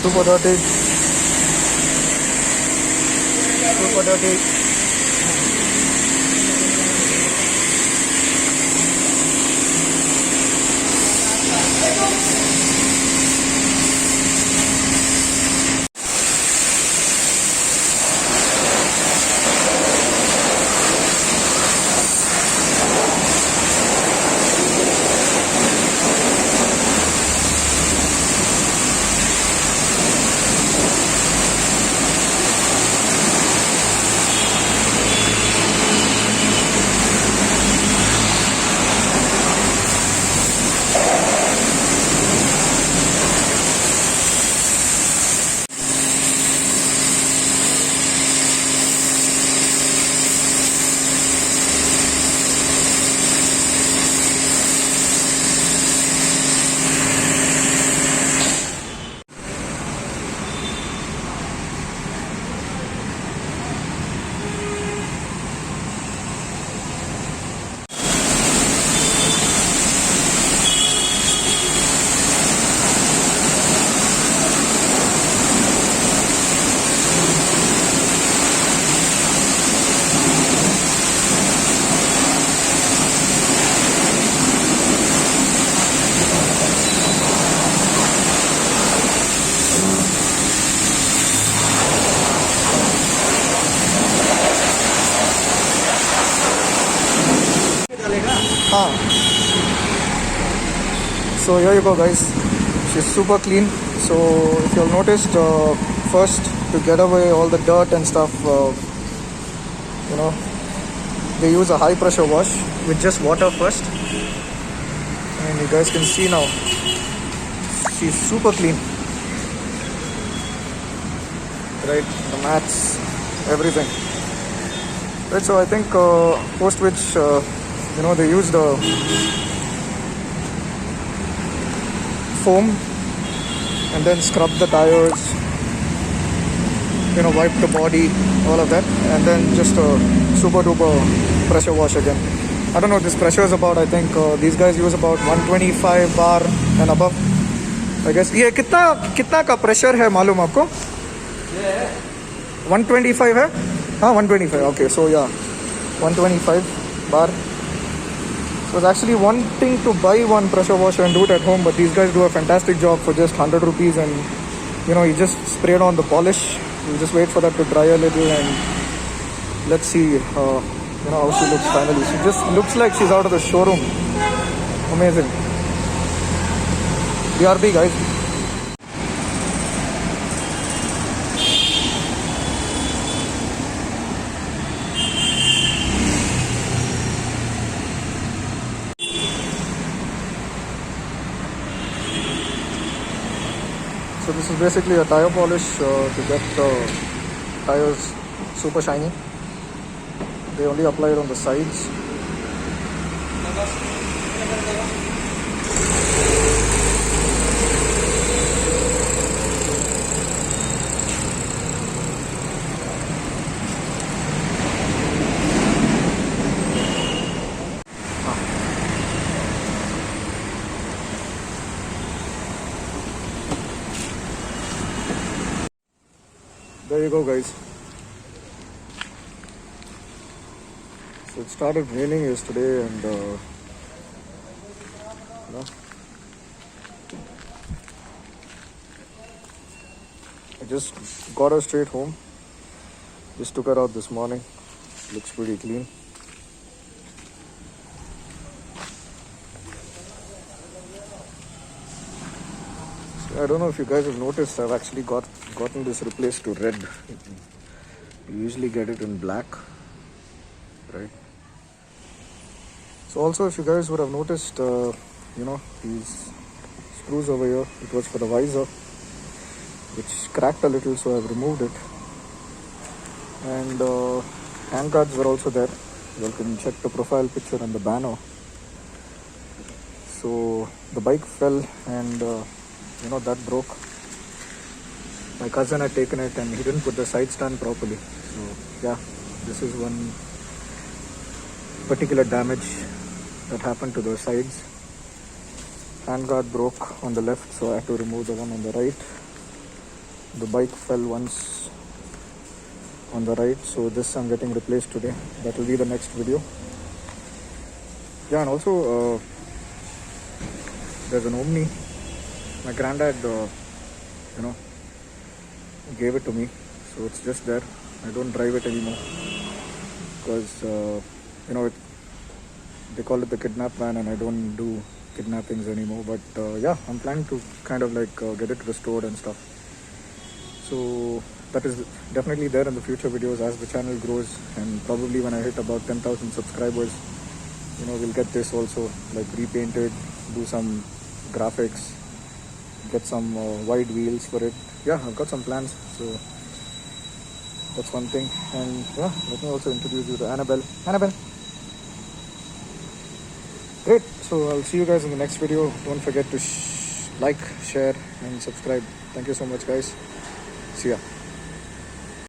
super dirty. Super dirty. So here you go, guys. She's super clean. So if you've noticed, first to get away all the dirt and stuff, they use a high pressure wash with just water first, and you guys can see now she's super clean, right? The mats, everything, right? So I think post which they use the foam and then scrub the tires, wipe the body, all of that, and then just a super duper pressure wash again. I don't know what this pressure is about. I think these guys use about 125 bar and above, I guess. ये कितना का pressure है मालूम आपको? 125 है? हाँ 125. Okay, so yeah, 125 bar. I was actually wanting to buy one pressure washer and do it at home, but these guys do a fantastic job for just 100 rupees, and you just spray it on the polish. You just wait for that to dry a little, and let's see how she looks finally. She just looks like she's out of the showroom. Amazing. BRB, guys. So this is basically a tire polish to get the tires super shiny. They only apply it on the sides. There you go, guys. So it started raining yesterday, and I just got her straight home. Just took her out this morning. Looks pretty clean. I don't know if you guys have noticed, I've actually gotten this replaced to red. You usually get it in black, right? So also, if you guys would have noticed, these screws over here, it was for the visor, which cracked a little, so I've removed it. And hand guards were also there. You can check the profile picture and the banner. So the bike fell, and that broke. My cousin had taken it and he didn't put the side stand properly. So yeah, this is one particular damage that happened to the sides. Handguard broke on the left, so I had to remove the one on the right. the bike fell once on the right, so this I'm getting replaced today. That will be the next video. Yeah, and also there's an Omni. My granddad gave it to me, so it's just there. I don't drive it anymore because they call it the kidnap van, and I don't do kidnappings anymore. But yeah, I'm planning to kind of like get it restored and stuff. So that is definitely there in the future videos as the channel grows, and probably when I hit about 10,000 subscribers, we'll get this also like repainted, do some graphics, get some wide wheels for it. Yeah, I've got some plans, so that's one thing. And yeah, let me also introduce you to Annabelle. Great. So I'll see you guys in the next video. Don't forget to like, share and subscribe. Thank you so much, guys. See ya.